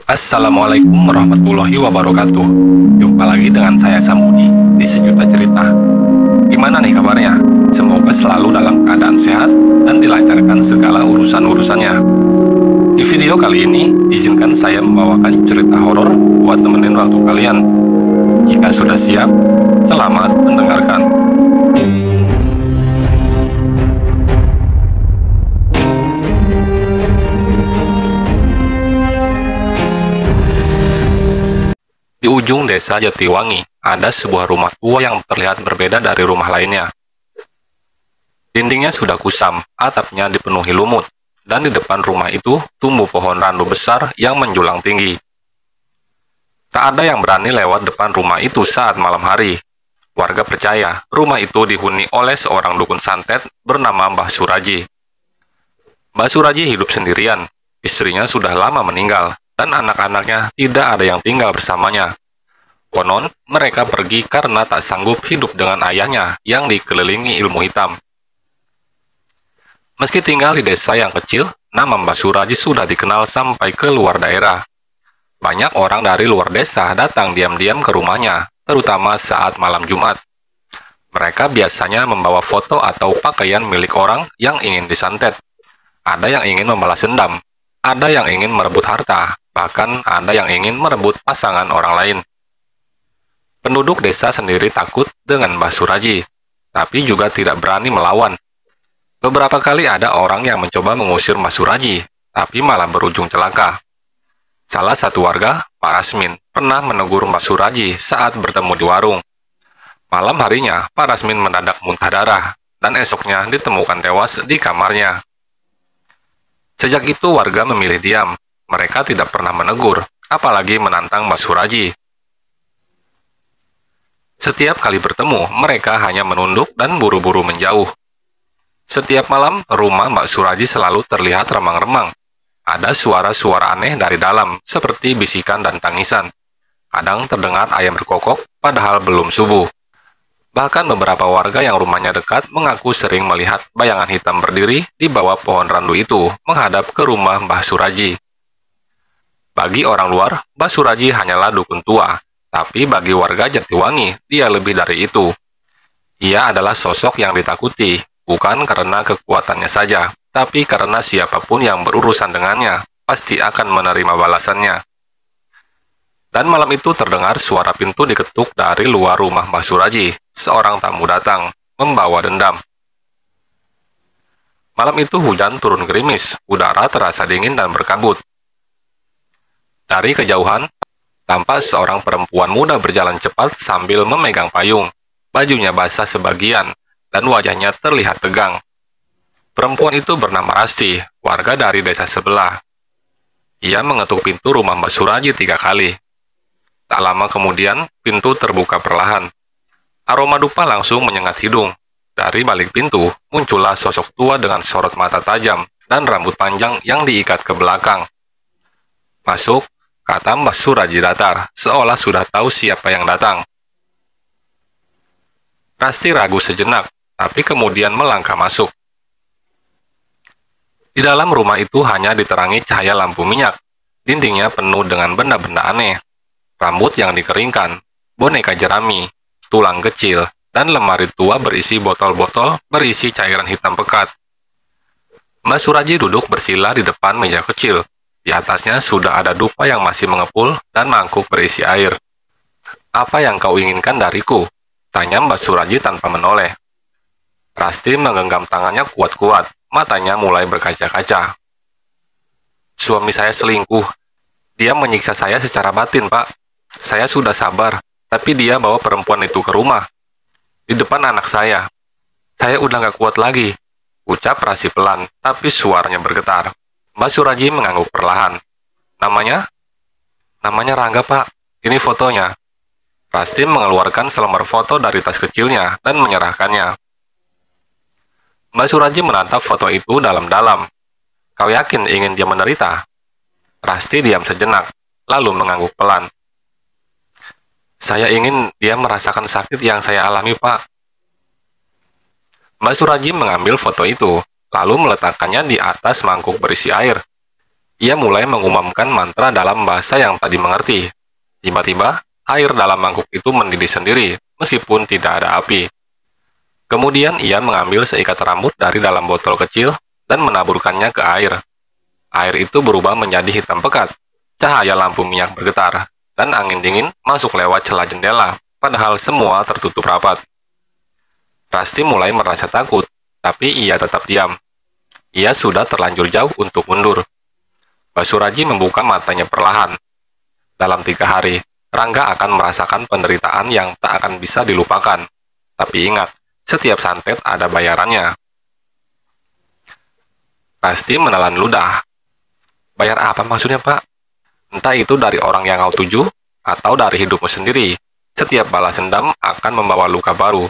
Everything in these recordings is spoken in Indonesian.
Assalamualaikum warahmatullahi wabarakatuh. Jumpa lagi dengan saya Samudi di Sejuta Cerita. Gimana nih kabarnya? Semoga selalu dalam keadaan sehat dan dilancarkan segala urusan-urusannya. Di video kali ini, izinkan saya membawakan cerita horor buat nemenin waktu kalian. Jika sudah siap, selamat mendengarkan. Di ujung desa Jatiwangi, ada sebuah rumah tua yang terlihat berbeda dari rumah lainnya. Dindingnya sudah kusam, atapnya dipenuhi lumut, dan di depan rumah itu tumbuh pohon randu besar yang menjulang tinggi. Tak ada yang berani lewat depan rumah itu saat malam hari. Warga percaya rumah itu dihuni oleh seorang dukun santet bernama Mbah Suraji. Mbah Suraji hidup sendirian, istrinya sudah lama meninggal, dan anak-anaknya tidak ada yang tinggal bersamanya. Konon, mereka pergi karena tak sanggup hidup dengan ayahnya yang dikelilingi ilmu hitam. Meski tinggal di desa yang kecil, nama Mbah Suraji sudah dikenal sampai ke luar daerah. Banyak orang dari luar desa datang diam-diam ke rumahnya, terutama saat malam Jumat. Mereka biasanya membawa foto atau pakaian milik orang yang ingin disantet. Ada yang ingin membalas dendam, ada yang ingin merebut harta, bahkan ada yang ingin merebut pasangan orang lain. Penduduk desa sendiri takut dengan Mbah Suraji, tapi juga tidak berani melawan. Beberapa kali ada orang yang mencoba mengusir Mbah Suraji, tapi malah berujung celaka. Salah satu warga, Pak Rasmin, pernah menegur Mbah Suraji saat bertemu di warung. Malam harinya, Pak Rasmin mendadak muntah darah, dan esoknya ditemukan tewas di kamarnya. Sejak itu warga memilih diam. Mereka tidak pernah menegur, apalagi menantang Mbah Suraji. Setiap kali bertemu, mereka hanya menunduk dan buru-buru menjauh. Setiap malam, rumah Mbak Suraji selalu terlihat remang-remang. Ada suara-suara aneh dari dalam, seperti bisikan dan tangisan. Kadang terdengar ayam berkokok, padahal belum subuh. Bahkan beberapa warga yang rumahnya dekat mengaku sering melihat bayangan hitam berdiri di bawah pohon randu itu, menghadap ke rumah Mbah Suraji. Bagi orang luar, Mbah Suraji hanyalah dukun tua, tapi bagi warga Jatiwangi, dia lebih dari itu. Ia adalah sosok yang ditakuti, bukan karena kekuatannya saja, tapi karena siapapun yang berurusan dengannya, pasti akan menerima balasannya. Dan malam itu terdengar suara pintu diketuk dari luar rumah Mbah Suraji. Seorang tamu datang, membawa dendam. Malam itu hujan turun gerimis, udara terasa dingin dan berkabut. Dari kejauhan, tampak seorang perempuan muda berjalan cepat sambil memegang payung. Bajunya basah sebagian, dan wajahnya terlihat tegang. Perempuan itu bernama Rasti, warga dari desa sebelah. Ia mengetuk pintu rumah Mbah Suraji 3 kali. Tak lama kemudian, pintu terbuka perlahan. Aroma dupa langsung menyengat hidung. Dari balik pintu, muncullah sosok tua dengan sorot mata tajam dan rambut panjang yang diikat ke belakang. "Masuk," kata Mbah Suraji datar, seolah sudah tahu siapa yang datang. Rasti ragu sejenak, tapi kemudian melangkah masuk. Di dalam rumah itu hanya diterangi cahaya lampu minyak. Dindingnya penuh dengan benda-benda aneh. Rambut yang dikeringkan, boneka jerami, tulang kecil, dan lemari tua berisi botol-botol berisi cairan hitam pekat. Mbah Suraji duduk bersila di depan meja kecil. Di atasnya sudah ada dupa yang masih mengepul dan mangkuk berisi air. "Apa yang kau inginkan dariku?" tanya Mbah Suraji tanpa menoleh. Rasti menggenggam tangannya kuat-kuat, matanya mulai berkaca-kaca. "Suami saya selingkuh. Dia menyiksa saya secara batin, Pak. Saya sudah sabar, tapi dia bawa perempuan itu ke rumah. Di depan anak saya. Saya udah gak kuat lagi," ucap Rasti pelan, tapi suaranya bergetar. Mbah Suraji mengangguk perlahan. Namanya Rangga, Pak. Ini fotonya." Rasti mengeluarkan selembar foto dari tas kecilnya dan menyerahkannya. Mbah Suraji menatap foto itu dalam-dalam. "Kau yakin ingin dia menderita?" Rasti diam sejenak, lalu mengangguk pelan. "Saya ingin dia merasakan sakit yang saya alami, Pak." Mbah Suraji mengambil foto itu, lalu meletakkannya di atas mangkuk berisi air. Ia mulai mengumamkan mantra dalam bahasa yang tadi mengerti. Tiba-tiba, air dalam mangkuk itu mendidih sendiri, meskipun tidak ada api. Kemudian ia mengambil seikat rambut dari dalam botol kecil dan menaburkannya ke air. Air itu berubah menjadi hitam pekat. Cahaya lampu minyak bergetar, dan angin dingin masuk lewat celah jendela, padahal semua tertutup rapat. Rasti mulai merasa takut, tapi ia tetap diam. Ia sudah terlanjur jauh untuk mundur. Basuraji membuka matanya perlahan. Dalam 3 hari, Rangga akan merasakan penderitaan yang tak akan bisa dilupakan. Tapi ingat, setiap santet ada bayarannya. Rasti menelan ludah. Bayar apa maksudnya, Pak? Entah itu dari orang yang kau tuju, atau dari hidupmu sendiri. Setiap balas dendam akan membawa luka baru.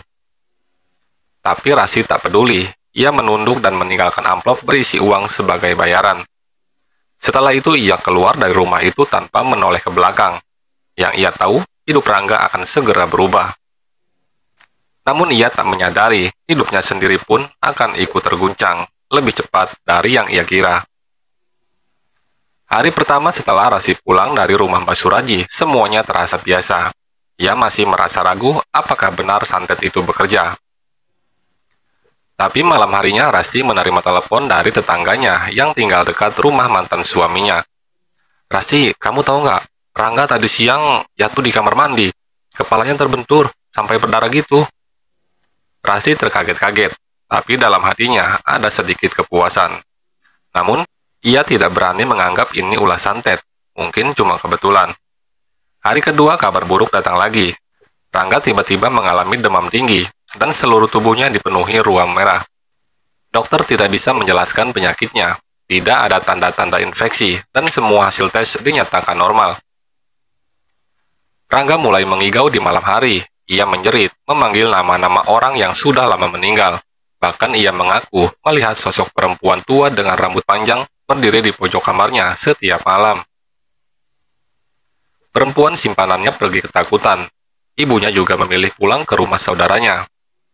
Tapi Rasti tak peduli. Ia menunduk dan meninggalkan amplop berisi uang sebagai bayaran. Setelah itu ia keluar dari rumah itu tanpa menoleh ke belakang. Yang ia tahu, hidup Rangga akan segera berubah. Namun ia tak menyadari, hidupnya sendiri pun akan ikut terguncang, lebih cepat dari yang ia kira. Hari pertama setelah Rasti pulang dari rumah Basuraji, semuanya terasa biasa. Ia masih merasa ragu apakah benar santet itu bekerja. Tapi malam harinya Rasti menerima telepon dari tetangganya yang tinggal dekat rumah mantan suaminya. Rasti, kamu tahu nggak? Rangga tadi siang jatuh di kamar mandi. Kepalanya terbentur, sampai berdarah gitu. Rasti terkaget-kaget, tapi dalam hatinya ada sedikit kepuasan. Namun, ia tidak berani menganggap ini ulah santet. Mungkin cuma kebetulan. Hari kedua kabar buruk datang lagi. Rangga tiba-tiba mengalami demam tinggi, dan seluruh tubuhnya dipenuhi ruam merah. Dokter tidak bisa menjelaskan penyakitnya, tidak ada tanda-tanda infeksi, dan semua hasil tes dinyatakan normal. Rangga mulai mengigau di malam hari. Ia menjerit, memanggil nama-nama orang yang sudah lama meninggal. Bahkan ia mengaku melihat sosok perempuan tua dengan rambut panjang berdiri di pojok kamarnya setiap malam. Perempuan simpanannya pergi ketakutan. Ibunya juga memilih pulang ke rumah saudaranya.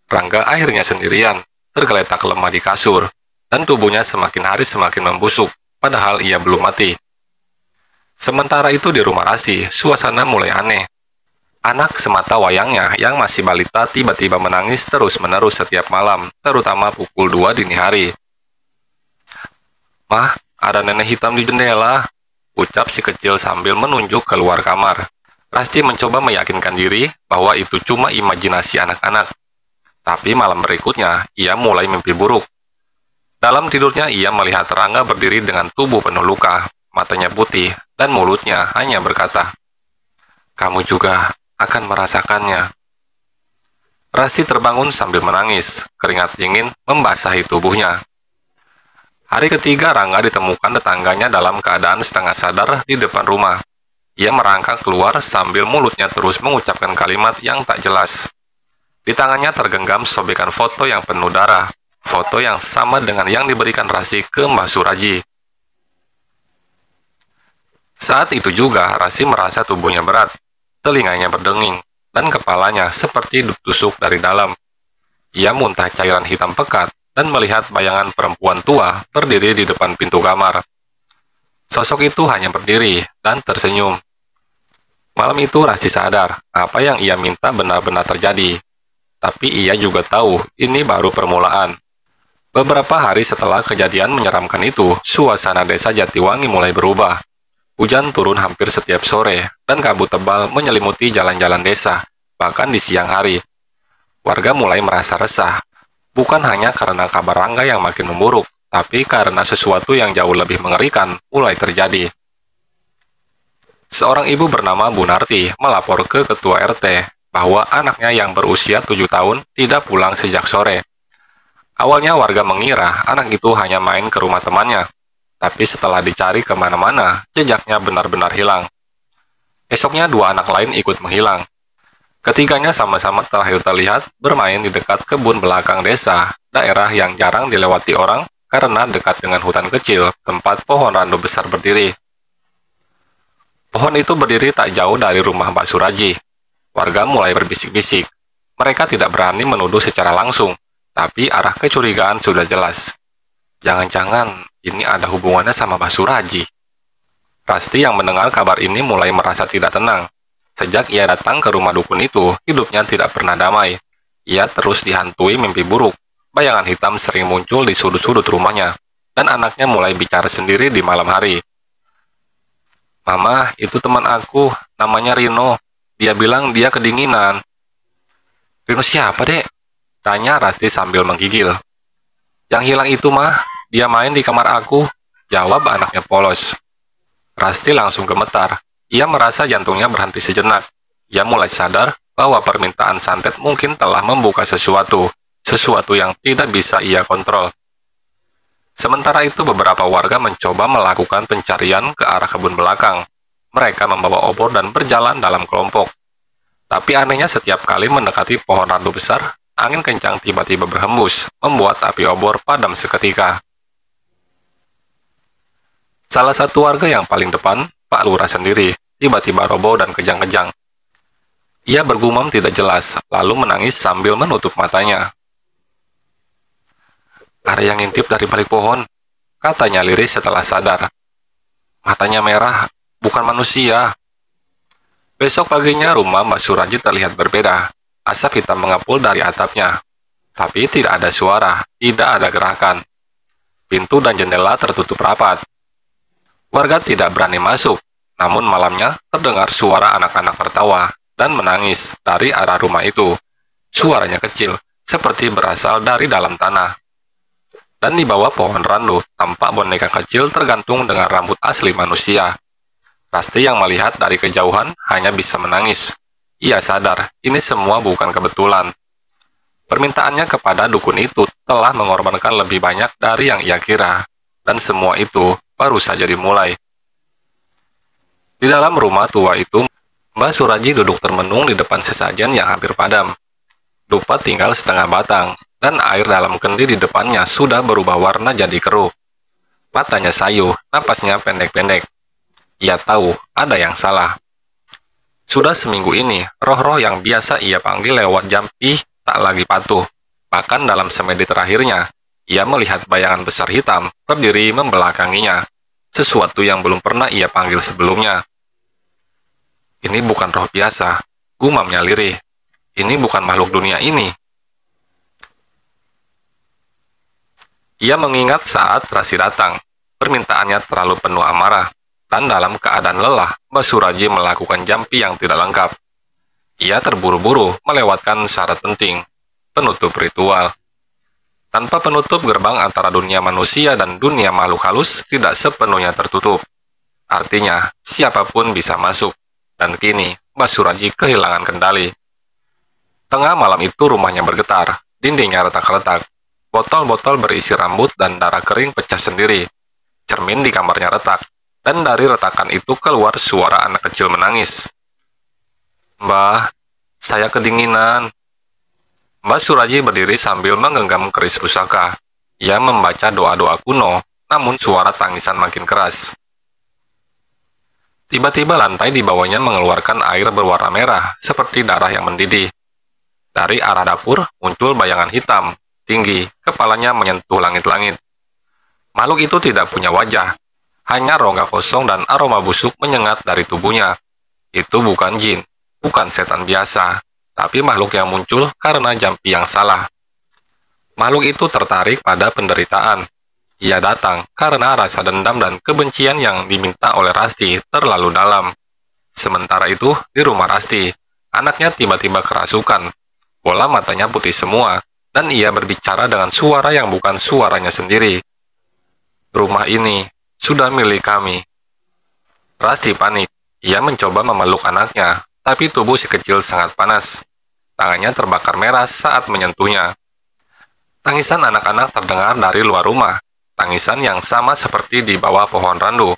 Rangga akhirnya sendirian, tergeletak lemah di kasur, dan tubuhnya semakin hari semakin membusuk, padahal ia belum mati. Sementara itu di rumah Rasti, suasana mulai aneh. Anak semata wayangnya yang masih balita tiba-tiba menangis terus-menerus setiap malam, terutama pukul 2 dini hari. "Mah, ada nenek hitam di jendela," ucap si kecil sambil menunjuk keluar kamar. Rasti mencoba meyakinkan diri bahwa itu cuma imajinasi anak-anak. Tapi malam berikutnya, ia mulai mimpi buruk. Dalam tidurnya, ia melihat Rangga berdiri dengan tubuh penuh luka, matanya putih, dan mulutnya hanya berkata, "Kamu juga akan merasakannya." Rasti terbangun sambil menangis, keringat dingin membasahi tubuhnya. Hari ketiga, Rangga ditemukan tetangganya dalam keadaan setengah sadar di depan rumah. Ia merangkak keluar sambil mulutnya terus mengucapkan kalimat yang tak jelas. Di tangannya tergenggam sobekan foto yang penuh darah, foto yang sama dengan yang diberikan Rasti ke Mbah Suraji. Saat itu juga, Rasti merasa tubuhnya berat, telinganya berdenging, dan kepalanya seperti ditusuk dari dalam. Ia muntah cairan hitam pekat dan melihat bayangan perempuan tua berdiri di depan pintu kamar. Sosok itu hanya berdiri dan tersenyum. Malam itu Rasti sadar apa yang ia minta benar-benar terjadi. Tapi ia juga tahu ini baru permulaan. Beberapa hari setelah kejadian menyeramkan itu, suasana desa Jatiwangi mulai berubah. Hujan turun hampir setiap sore, dan kabut tebal menyelimuti jalan-jalan desa, bahkan di siang hari. Warga mulai merasa resah, bukan hanya karena kabar Rangga yang makin memburuk, tapi karena sesuatu yang jauh lebih mengerikan mulai terjadi. Seorang ibu bernama Bu Narti melapor ke ketua RT bahwa anaknya yang berusia 7 tahun tidak pulang sejak sore. Awalnya warga mengira anak itu hanya main ke rumah temannya, tapi setelah dicari kemana-mana, jejaknya benar-benar hilang. Esoknya 2 anak lain ikut menghilang. Ketiganya sama-sama terakhir terlihat bermain di dekat kebun belakang desa, daerah yang jarang dilewati orang karena dekat dengan hutan kecil, tempat pohon randu besar berdiri. Pohon itu berdiri tak jauh dari rumah Mbak Suraji. Warga mulai berbisik-bisik. Mereka tidak berani menuduh secara langsung, tapi arah kecurigaan sudah jelas. Jangan-jangan ini ada hubungannya sama Mbah Suraji. Rasti yang mendengar kabar ini mulai merasa tidak tenang. Sejak ia datang ke rumah dukun itu, hidupnya tidak pernah damai. Ia terus dihantui mimpi buruk. Bayangan hitam sering muncul di sudut-sudut rumahnya, dan anaknya mulai bicara sendiri di malam hari. "Mama, itu teman aku, namanya Rino. Dia bilang dia kedinginan." "Rino siapa, Dek?" tanya Rasti sambil menggigil. "Yang hilang itu, mah. Dia main di kamar aku," jawab anaknya polos. Rasti langsung gemetar. Ia merasa jantungnya berhenti sejenak. Ia mulai sadar bahwa permintaan santet mungkin telah membuka sesuatu yang tidak bisa ia kontrol. Sementara itu, beberapa warga mencoba melakukan pencarian ke arah kebun belakang. Mereka membawa obor dan berjalan dalam kelompok. Tapi anehnya, setiap kali mendekati pohon randu besar, angin kencang tiba-tiba berhembus, membuat api obor padam seketika. Salah satu warga yang paling depan, Pak Lurah sendiri, tiba-tiba roboh dan kejang-kejang. Ia bergumam tidak jelas, lalu menangis sambil menutup matanya. "Ada yang ngintip dari balik pohon," katanya lirih setelah sadar. "Matanya merah, bukan manusia." Besok paginya rumah Mbak Suraji terlihat berbeda. Asap hitam mengepul dari atapnya. Tapi tidak ada suara, tidak ada gerakan. Pintu dan jendela tertutup rapat. Warga tidak berani masuk, namun malamnya terdengar suara anak-anak tertawa dan menangis dari arah rumah itu. Suaranya kecil, seperti berasal dari dalam tanah. Dan di bawah pohon randu, tampak boneka kecil tergantung dengan rambut asli manusia. Rasti yang melihat dari kejauhan hanya bisa menangis. Ia sadar, ini semua bukan kebetulan. Permintaannya kepada dukun itu telah mengorbankan lebih banyak dari yang ia kira. Dan semua itu baru saja dimulai. Di dalam rumah tua itu, Mbak Suraji duduk termenung di depan sesajen yang hampir padam. Dupa tinggal setengah batang, dan air dalam kendi di depannya sudah berubah warna jadi keruh. Matanya sayu, napasnya pendek-pendek. Ia tahu ada yang salah. Sudah seminggu ini, roh-roh yang biasa ia panggil lewat jampi tak lagi patuh. Bahkan dalam semedi terakhirnya, ia melihat bayangan besar hitam berdiri membelakanginya. Sesuatu yang belum pernah ia panggil sebelumnya. "Ini bukan roh biasa," gumamnya lirih. "Ini bukan makhluk dunia ini." Ia mengingat saat Rasi datang. Permintaannya terlalu penuh amarah. Dan dalam keadaan lelah, Mbak Suraji melakukan jampi yang tidak lengkap. Ia terburu-buru melewatkan syarat penting, penutup ritual. Tanpa penutup, gerbang antara dunia manusia dan dunia makhluk halus tidak sepenuhnya tertutup. Artinya, siapapun bisa masuk. Dan kini, Mbak Suraji kehilangan kendali. Tengah malam itu rumahnya bergetar, dindingnya retak-retak. Botol-botol berisi rambut dan darah kering pecah sendiri. Cermin di kamarnya retak, dan dari retakan itu keluar suara anak kecil menangis. "Mbah, saya kedinginan." Mbak Suraji berdiri sambil menggenggam keris pusaka. Ia membaca doa-doa kuno, namun suara tangisan makin keras. Tiba-tiba lantai di bawahnya mengeluarkan air berwarna merah, seperti darah yang mendidih. Dari arah dapur muncul bayangan hitam, tinggi, kepalanya menyentuh langit-langit. Makhluk itu tidak punya wajah, hanya rongga kosong dan aroma busuk menyengat dari tubuhnya. Itu bukan jin, bukan setan biasa, tapi makhluk yang muncul karena jampi yang salah. Makhluk itu tertarik pada penderitaan. Ia datang karena rasa dendam dan kebencian yang diminta oleh Rasti terlalu dalam. Sementara itu, di rumah Rasti, anaknya tiba-tiba kerasukan. Bola matanya putih semua, dan ia berbicara dengan suara yang bukan suaranya sendiri. "Rumah ini sudah milik kami." Rasti panik. Ia mencoba memeluk anaknya, tapi tubuh si kecil sangat panas. Tangannya terbakar merah saat menyentuhnya. Tangisan anak-anak terdengar dari luar rumah. Tangisan yang sama seperti di bawah pohon randu.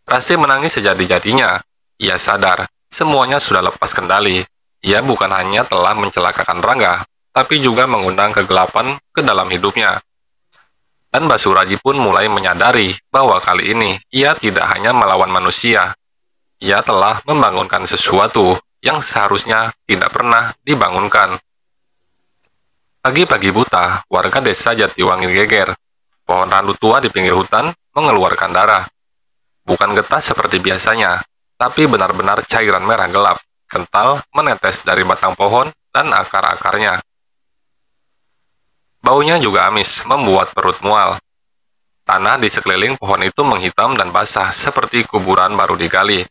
Rasti menangis sejadi-jadinya. Ia sadar, semuanya sudah lepas kendali. Ia bukan hanya telah mencelakakan Rangga, tapi juga mengundang kegelapan ke dalam hidupnya. Dan Mbak Suraji pun mulai menyadari bahwa kali ini ia tidak hanya melawan manusia. Ia telah membangunkan sesuatu yang seharusnya tidak pernah dibangunkan. Pagi-pagi buta, warga desa Jatiwangi geger. Pohon randu tua di pinggir hutan mengeluarkan darah. bukan getah seperti biasanya, tapi benar-benar cairan merah gelap, kental, menetes dari batang pohon dan akar-akarnya. Baunya juga amis, membuat perut mual. Tanah di sekeliling pohon itu menghitam dan basah seperti kuburan baru digali.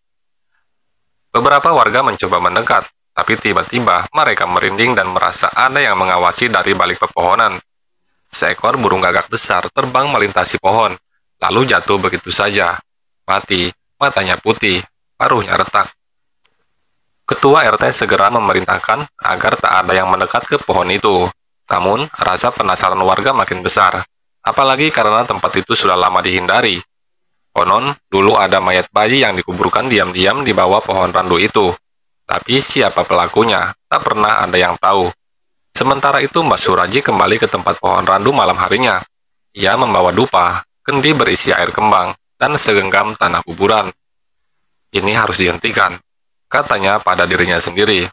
Beberapa warga mencoba mendekat, tapi tiba-tiba mereka merinding dan merasa ada yang mengawasi dari balik pepohonan. Seekor burung gagak besar terbang melintasi pohon, lalu jatuh begitu saja. Mati, matanya putih, paruhnya retak. Ketua RT segera memerintahkan agar tak ada yang mendekat ke pohon itu. Namun, rasa penasaran warga makin besar, apalagi karena tempat itu sudah lama dihindari. Konon, dulu ada mayat bayi yang dikuburkan diam-diam di bawah pohon randu itu. Tapi siapa pelakunya, tak pernah ada yang tahu. Sementara itu, Mbak Suraji kembali ke tempat pohon randu malam harinya. Ia membawa dupa, kendi berisi air kembang, dan segenggam tanah kuburan. Ini harus dihentikan, katanya pada dirinya sendiri.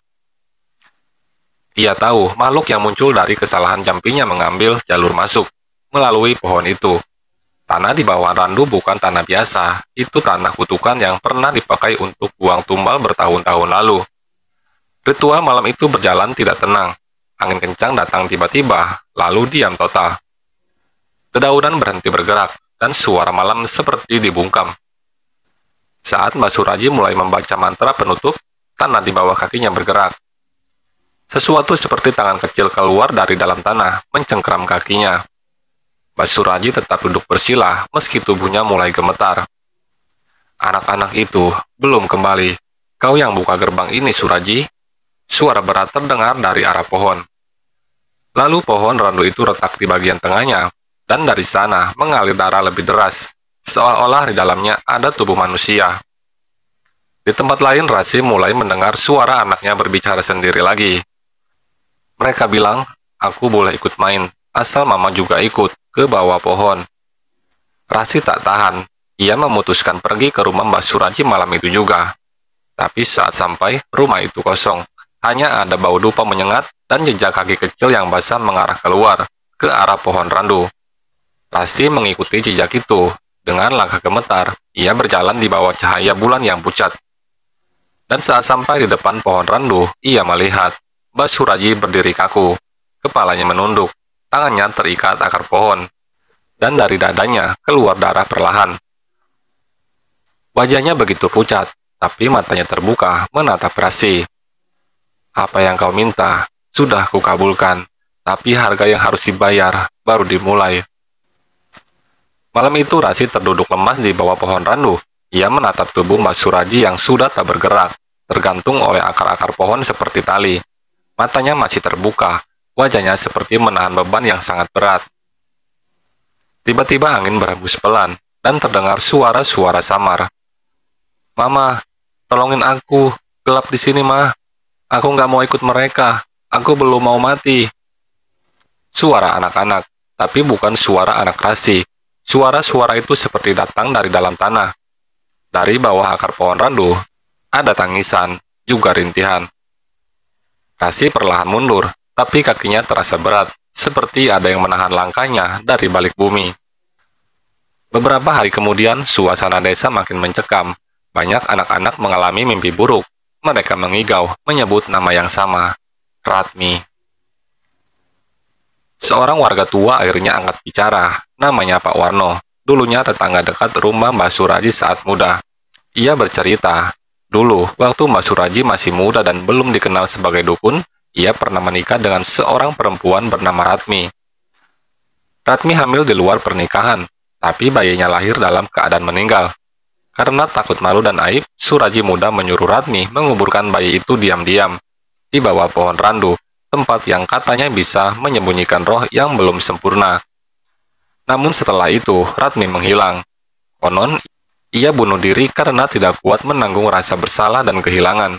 Ia tahu makhluk yang muncul dari kesalahan jampinya mengambil jalur masuk melalui pohon itu. Tanah di bawah randu bukan tanah biasa, itu tanah kutukan yang pernah dipakai untuk buang tumbal bertahun-tahun lalu. Ritual malam itu berjalan tidak tenang. Angin kencang datang tiba-tiba, lalu diam total. Dedaunan berhenti bergerak, dan suara malam seperti dibungkam. Saat Mbak Suraji mulai membaca mantra penutup, tanah di bawah kakinya bergerak. Sesuatu seperti tangan kecil keluar dari dalam tanah, mencengkram kakinya. Mbak Suraji tetap duduk bersila, meski tubuhnya mulai gemetar. Anak-anak itu belum kembali. Kau yang buka gerbang ini, Suraji? Suara berat terdengar dari arah pohon. Lalu pohon randu itu retak di bagian tengahnya, dan dari sana mengalir darah lebih deras, seolah-olah di dalamnya ada tubuh manusia. Di tempat lain, Rasi mulai mendengar suara anaknya berbicara sendiri lagi. Mereka bilang, aku boleh ikut main, asal mama juga ikut ke bawah pohon. Rasi tak tahan, ia memutuskan pergi ke rumah Mbak Suraji malam itu juga. Tapi saat sampai, rumah itu kosong. Hanya ada bau dupa menyengat dan jejak kaki kecil yang basah mengarah keluar, ke arah pohon randu. Rasi mengikuti jejak itu. Dengan langkah gemetar, ia berjalan di bawah cahaya bulan yang pucat. Dan saat sampai di depan pohon randu, ia melihat Mbak Suraji berdiri kaku, kepalanya menunduk, tangannya terikat akar pohon, dan dari dadanya keluar darah perlahan. Wajahnya begitu pucat, tapi matanya terbuka menatap Rasi. Apa yang kau minta, sudah kukabulkan, tapi harga yang harus dibayar baru dimulai. Malam itu Rasi terduduk lemas di bawah pohon randu. Ia menatap tubuh Mbak Suraji yang sudah tak bergerak, tergantung oleh akar-akar pohon seperti tali. Matanya masih terbuka, wajahnya seperti menahan beban yang sangat berat. Tiba-tiba angin berhembus pelan, dan terdengar suara-suara samar. Mama, tolongin aku, gelap di sini, Ma. Aku nggak mau ikut mereka, aku belum mau mati. Suara anak-anak, tapi bukan suara anak Rasi. Suara-suara itu seperti datang dari dalam tanah. Dari bawah akar pohon randu, ada tangisan, juga rintihan. Rasi perlahan mundur, tapi kakinya terasa berat, seperti ada yang menahan langkahnya dari balik bumi. Beberapa hari kemudian, suasana desa makin mencekam. Banyak anak-anak mengalami mimpi buruk. Mereka mengigau, menyebut nama yang sama, Ratmi. Seorang warga tua akhirnya angkat bicara, namanya Pak Warno. Dulunya tetangga dekat rumah Mbak Suraji saat muda. Ia bercerita, dulu, waktu Mbak Suraji masih muda dan belum dikenal sebagai dukun, ia pernah menikah dengan seorang perempuan bernama Ratmi. Ratmi hamil di luar pernikahan, tapi bayinya lahir dalam keadaan meninggal. Karena takut malu dan aib, Suraji muda menyuruh Ratmi menguburkan bayi itu diam-diam di bawah pohon randu, tempat yang katanya bisa menyembunyikan roh yang belum sempurna. Namun setelah itu, Ratmi menghilang. Konon, ia bunuh diri karena tidak kuat menanggung rasa bersalah dan kehilangan.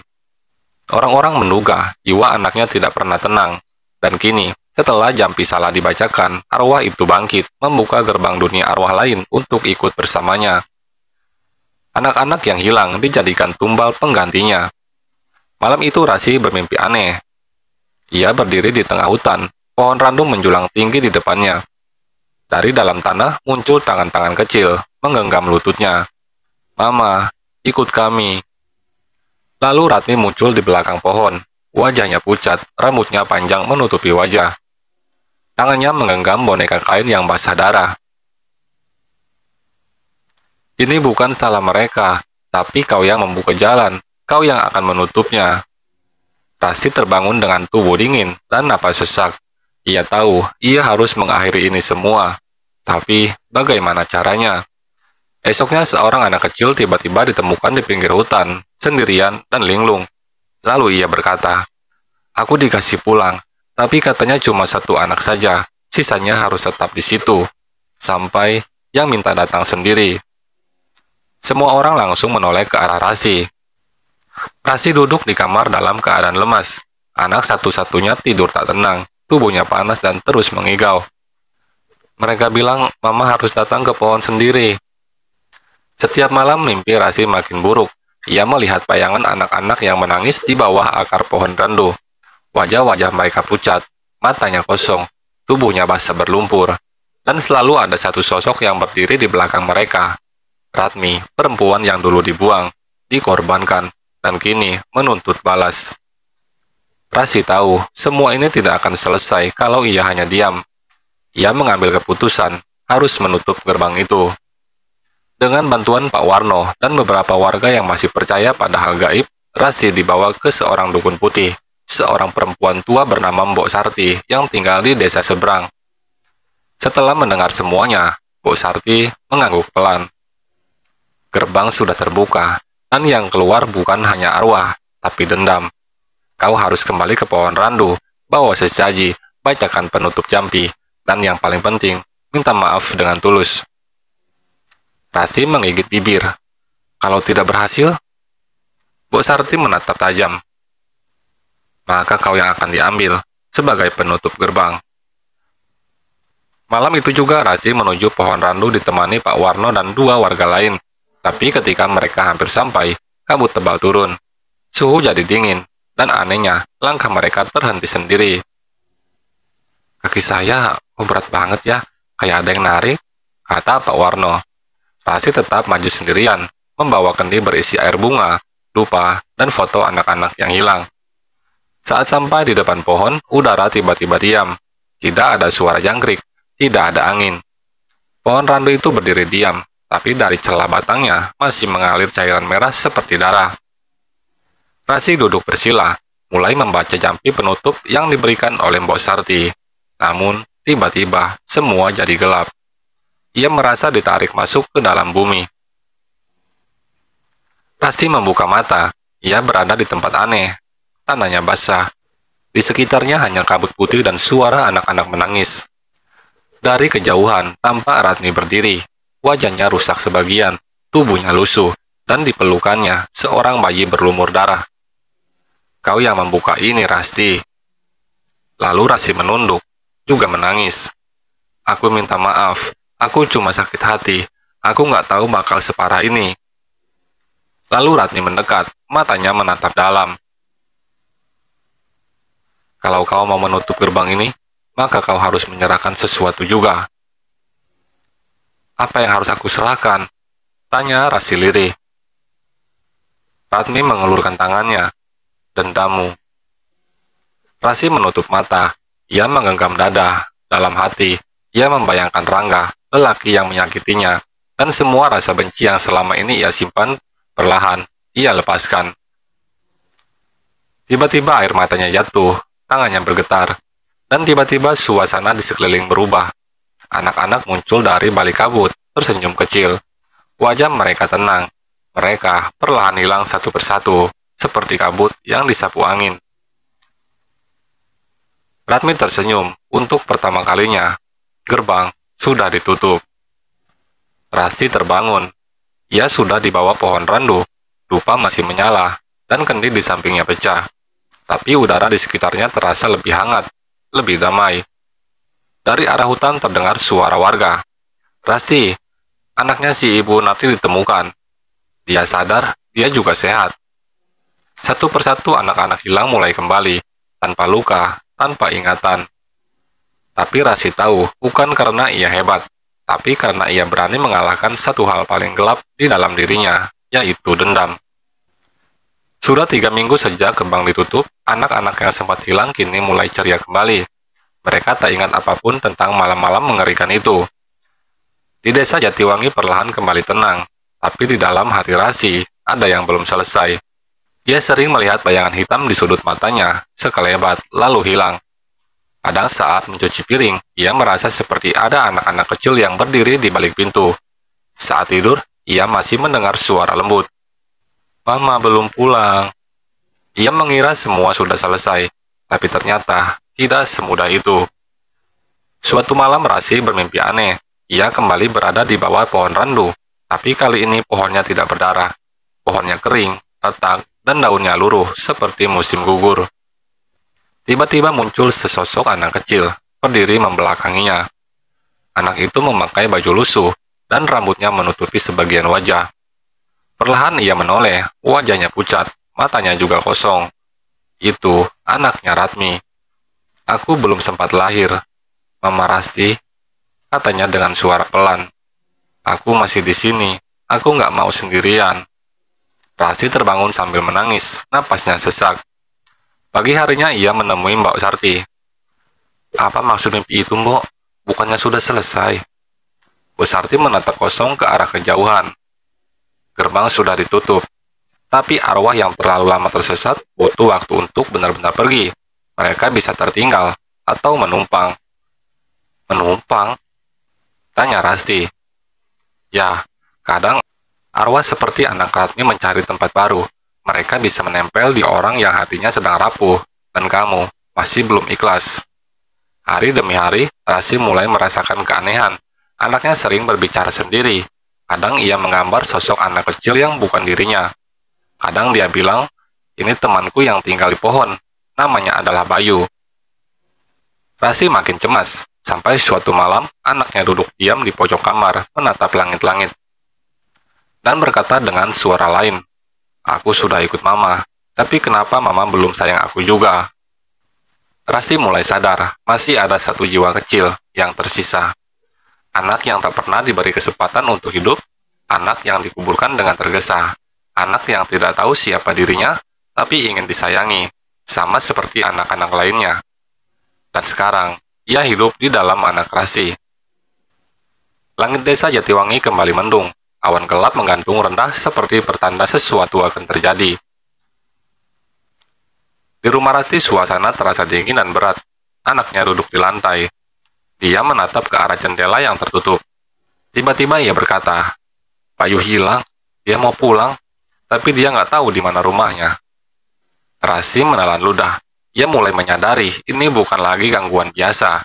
Orang-orang menduga jiwa anaknya tidak pernah tenang. Dan kini, setelah jampi salah dibacakan, arwah itu bangkit, membuka gerbang dunia arwah lain untuk ikut bersamanya. Anak-anak yang hilang dijadikan tumbal penggantinya. Malam itu Rasi bermimpi aneh. Ia berdiri di tengah hutan, pohon randu menjulang tinggi di depannya. Dari dalam tanah muncul tangan-tangan kecil, menggenggam lututnya. "Mama, ikut kami." Lalu Ratni muncul di belakang pohon. Wajahnya pucat, rambutnya panjang menutupi wajah. Tangannya menggenggam boneka kain yang basah darah. "Ini bukan salah mereka, tapi kau yang membuka jalan, kau yang akan menutupnya." Rasti terbangun dengan tubuh dingin dan napas sesak. Ia tahu ia harus mengakhiri ini semua. Tapi bagaimana caranya? Esoknya seorang anak kecil tiba-tiba ditemukan di pinggir hutan, sendirian dan linglung. Lalu ia berkata, "Aku dikasih pulang, tapi katanya cuma satu anak saja, sisanya harus tetap di situ." Sampai yang minta datang sendiri. Semua orang langsung menoleh ke arah Rasi. Rasi duduk di kamar dalam keadaan lemas. Anak satu-satunya tidur tak tenang, tubuhnya panas dan terus mengigau. Mereka bilang, "Mama harus datang ke pohon sendiri." Setiap malam mimpi Rasi makin buruk. Ia melihat bayangan anak-anak yang menangis di bawah akar pohon randu. Wajah-wajah mereka pucat, matanya kosong, tubuhnya basah berlumpur. Dan selalu ada satu sosok yang berdiri di belakang mereka. Ratmi, perempuan yang dulu dibuang, dikorbankan, dan kini menuntut balas. Rasi tahu, semua ini tidak akan selesai kalau ia hanya diam. Ia mengambil keputusan, harus menutup gerbang itu. Dengan bantuan Pak Warno dan beberapa warga yang masih percaya pada hal gaib, Rasi dibawa ke seorang dukun putih, seorang perempuan tua bernama Mbok Sarti yang tinggal di desa seberang. Setelah mendengar semuanya, Mbok Sarti mengangguk pelan. Gerbang sudah terbuka, dan yang keluar bukan hanya arwah, tapi dendam. Kau harus kembali ke pohon randu, bawa sesaji, bacakan penutup jampi, dan yang paling penting, minta maaf dengan tulus. Rasi menggigit bibir. Kalau tidak berhasil, Mbok Sarti menatap tajam. Maka kau yang akan diambil sebagai penutup gerbang. Malam itu juga Rasi menuju pohon randu ditemani Pak Warno dan dua warga lain. Tapi ketika mereka hampir sampai, kabut tebal turun. Suhu jadi dingin, dan anehnya, langkah mereka terhenti sendiri. "Kaki saya berat banget ya, kayak ada yang narik," kata Pak Warno. Rasi tetap maju sendirian, membawa kendi berisi air bunga, dupa, dan foto anak-anak yang hilang. Saat sampai di depan pohon, udara tiba-tiba diam. Tidak ada suara jangkrik, tidak ada angin. Pohon randu itu berdiri diam, tapi dari celah batangnya masih mengalir cairan merah seperti darah. Rasi duduk bersila, mulai membaca jampi penutup yang diberikan oleh Mbok Sarti. Namun, tiba-tiba semua jadi gelap. Ia merasa ditarik masuk ke dalam bumi. Rasti membuka mata. Ia berada di tempat aneh. Tanahnya basah. Di sekitarnya hanya kabut putih dan suara anak-anak menangis. Dari kejauhan, tampak Ratni berdiri. Wajahnya rusak sebagian, tubuhnya lusuh, dan di pelukannya seorang bayi berlumur darah. "Kau yang membuka ini, Rasti." Lalu Rasti menunduk, juga menangis. "Aku minta maaf. Aku cuma sakit hati. Aku nggak tahu bakal separah ini." Lalu Ratni mendekat, matanya menatap dalam. "Kalau kau mau menutup gerbang ini, maka kau harus menyerahkan sesuatu juga." "Apa yang harus aku serahkan?" tanya Rasi lirih. Ratni mengelurkan tangannya. "Dendammu." Rasi menutup mata. Ia menggenggam dada. Dalam hati, ia membayangkan Rangga, lelaki yang menyakitinya, dan semua rasa benci yang selama ini ia simpan, perlahan ia lepaskan. Tiba-tiba air matanya jatuh, tangannya bergetar, dan tiba-tiba suasana di sekeliling berubah. Anak-anak muncul dari balik kabut, tersenyum kecil. Wajah mereka tenang. Mereka perlahan hilang satu persatu, seperti kabut yang disapu angin. Ratmi tersenyum untuk pertama kalinya. Gerbang sudah ditutup. Rasti terbangun. Ia sudah di bawah pohon randu. Dupa masih menyala, dan kendi di sampingnya pecah. Tapi udara di sekitarnya terasa lebih hangat, lebih damai. Dari arah hutan terdengar suara warga. "Rasti, anaknya si Ibu Narti ditemukan. Dia sadar, dia juga sehat." Satu persatu anak-anak hilang mulai kembali, tanpa luka, tanpa ingatan. Tapi Rasi tahu, bukan karena ia hebat, tapi karena ia berani mengalahkan satu hal paling gelap di dalam dirinya, yaitu dendam. Sudah 3 minggu sejak gerbang ditutup, anak-anak yang sempat hilang kini mulai ceria kembali. Mereka tak ingat apapun tentang malam-malam mengerikan itu. Di desa Jatiwangi perlahan kembali tenang, tapi di dalam hati Rasi ada yang belum selesai. Dia sering melihat bayangan hitam di sudut matanya, sekelebat, lalu hilang. Kadang saat mencuci piring, ia merasa seperti ada anak-anak kecil yang berdiri di balik pintu. Saat tidur, ia masih mendengar suara lembut. "Mama belum pulang." Ia mengira semua sudah selesai, tapi ternyata tidak semudah itu. Suatu malam Rasi bermimpi aneh. Ia kembali berada di bawah pohon randu, tapi kali ini pohonnya tidak berdarah. Pohonnya kering, retak, dan daunnya luruh seperti musim gugur. Tiba-tiba muncul sesosok anak kecil, berdiri membelakanginya. Anak itu memakai baju lusuh, dan rambutnya menutupi sebagian wajah. Perlahan ia menoleh, wajahnya pucat, matanya juga kosong. Itu anaknya Ratmi. "Aku belum sempat lahir, Mama Rasti," katanya dengan suara pelan. "Aku masih di sini, aku nggak mau sendirian." Rasti terbangun sambil menangis, napasnya sesak. Pagi harinya ia menemui Mbak Sarti. "Apa maksud mimpi itu, Mbok? Bukannya sudah selesai?" Bu Sarti menatap kosong ke arah kejauhan. Gerbang sudah ditutup, tapi arwah yang terlalu lama tersesat butuh waktu untuk benar-benar pergi. Mereka bisa tertinggal atau menumpang. "Menumpang?" tanya Rasti. "Ya, kadang arwah seperti anak Ratmi mencari tempat baru. Mereka bisa menempel di orang yang hatinya sedang rapuh, dan kamu masih belum ikhlas." Hari demi hari, Rasti mulai merasakan keanehan. Anaknya sering berbicara sendiri. Kadang ia menggambar sosok anak kecil yang bukan dirinya. Kadang dia bilang, "Ini temanku yang tinggal di pohon. Namanya adalah Bayu." Rasti makin cemas, sampai suatu malam anaknya duduk diam di pojok kamar, menatap langit-langit. Dan berkata dengan suara lain, "Aku sudah ikut Mama, tapi kenapa Mama belum sayang aku juga?" Rasti mulai sadar, masih ada satu jiwa kecil yang tersisa. Anak yang tak pernah diberi kesempatan untuk hidup, anak yang dikuburkan dengan tergesa, anak yang tidak tahu siapa dirinya, tapi ingin disayangi, sama seperti anak-anak lainnya. Dan sekarang, ia hidup di dalam anak Rasti. Langit desa Jatiwangi kembali mendung, awan gelap menggantung rendah seperti pertanda sesuatu akan terjadi. Di rumah Rasti suasana terasa dingin dan berat. Anaknya duduk di lantai. Dia menatap ke arah jendela yang tertutup. Tiba-tiba ia berkata, "Bayu hilang, dia mau pulang, tapi dia nggak tahu di mana rumahnya." Rasti menelan ludah. Ia mulai menyadari ini bukan lagi gangguan biasa.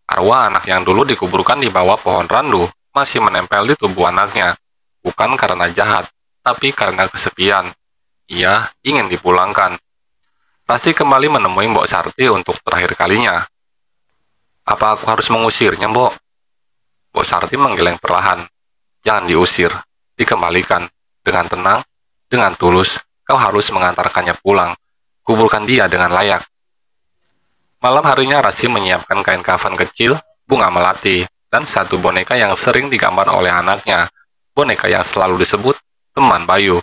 Arwah anak yang dulu dikuburkan di bawah pohon randu masih menempel di tubuh anaknya. Bukan karena jahat, tapi karena kesepian. Ia ingin dipulangkan. Rasti kembali menemui Mbok Sarti untuk terakhir kalinya. "Apa aku harus mengusirnya, Mbok?" Mbok Sarti menggeleng perlahan. "Jangan diusir, dikembalikan. Dengan tenang, dengan tulus, kau harus mengantarkannya pulang. Kuburkan dia dengan layak." Malam harinya Rasti menyiapkan kain kafan kecil, bunga melati, dan satu boneka yang sering digambar oleh anaknya. Boneka yang selalu disebut teman Bayu.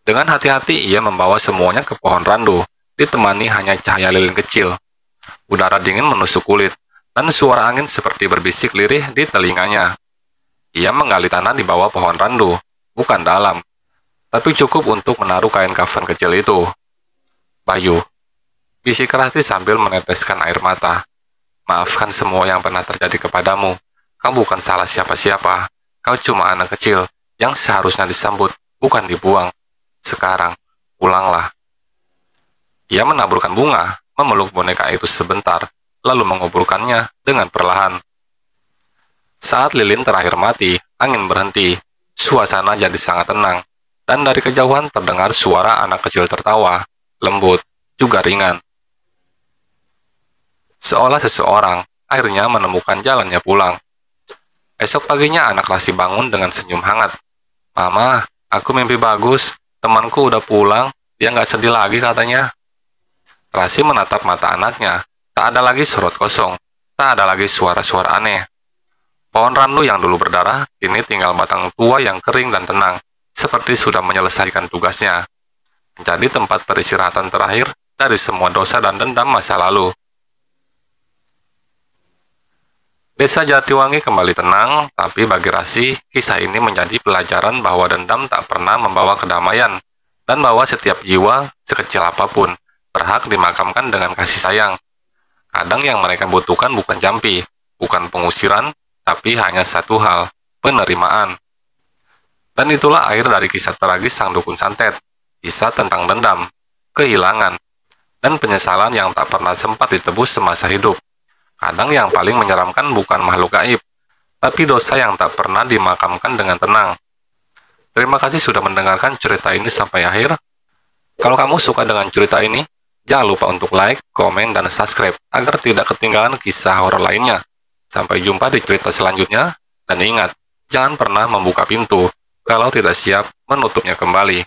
Dengan hati-hati ia membawa semuanya ke pohon randu, ditemani hanya cahaya lilin kecil. Udara dingin menusuk kulit, dan suara angin seperti berbisik lirih di telinganya. Ia menggali tanah di bawah pohon randu, bukan dalam, tapi cukup untuk menaruh kain kafan kecil itu. "Bayu," bisik Rasti sambil meneteskan air mata. "Maafkan semua yang pernah terjadi kepadamu. Kau bukan salah siapa-siapa. Kau cuma anak kecil yang seharusnya disambut, bukan dibuang. Sekarang, pulanglah." Ia menaburkan bunga, memeluk boneka itu sebentar, lalu menguburkannya dengan perlahan. Saat lilin terakhir mati, angin berhenti, suasana jadi sangat tenang, dan dari kejauhan terdengar suara anak kecil tertawa, lembut, juga ringan. Seolah seseorang akhirnya menemukan jalannya pulang. Esok paginya anak Rasti bangun dengan senyum hangat. "Mama, aku mimpi bagus, temanku udah pulang, dia nggak sedih lagi katanya." Rasti menatap mata anaknya, tak ada lagi sorot kosong, tak ada lagi suara-suara aneh. Pohon randu yang dulu berdarah, kini tinggal batang tua yang kering dan tenang, seperti sudah menyelesaikan tugasnya. Menjadi tempat peristirahatan terakhir dari semua dosa dan dendam masa lalu. Desa Jatiwangi kembali tenang, tapi bagi Rasi, kisah ini menjadi pelajaran bahwa dendam tak pernah membawa kedamaian, dan bahwa setiap jiwa, sekecil apapun, berhak dimakamkan dengan kasih sayang. Kadang yang mereka butuhkan bukan jampi, bukan pengusiran, tapi hanya satu hal, penerimaan. Dan itulah akhir dari kisah tragis Sang Dukun Santet, kisah tentang dendam, kehilangan, dan penyesalan yang tak pernah sempat ditebus semasa hidup. Kadang yang paling menyeramkan bukan makhluk gaib, tapi dosa yang tak pernah dimakamkan dengan tenang. Terima kasih sudah mendengarkan cerita ini sampai akhir. Kalau kamu suka dengan cerita ini, jangan lupa untuk like, komen, dan subscribe agar tidak ketinggalan kisah horor lainnya. Sampai jumpa di cerita selanjutnya, dan ingat, jangan pernah membuka pintu kalau tidak siap menutupnya kembali.